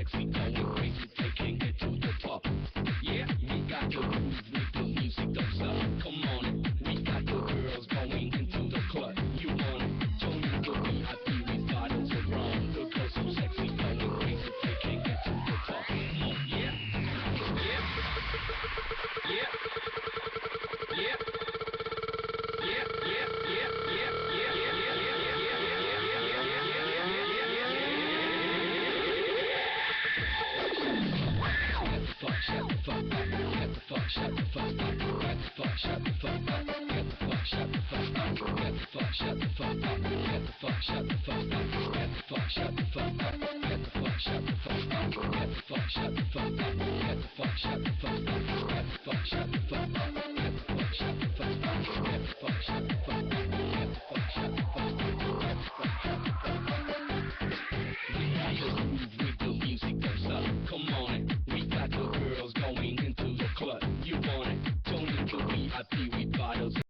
sexy, going crazy, taking it to the top. Yeah, we got the groove with the music, don't stop. Come on, we got the girls going into the club. You want it? Join the VIP with bottles of rum. The girls so sexy, going crazy, taking it to the top. Come on, yeah, yeah, yeah, yeah, yeah, yeah, yeah, yeah, yeah, yeah, yeah, yeah, Shut the fuck up, get the fuck, shut the fuck up, get the fuck, shut the fuck up, get the fuck, shut the fuck up, get the fuck, shut the fuck up, get the fuck, shut the fuck up, get the fuck, shut the fuck up, get the fuck, shut the fuck up, get the fuck, shut the fuck up, get the fuck, shut the fuck up, get the fuck, shut the fuck up, get the fuck, shut the fuck up, get the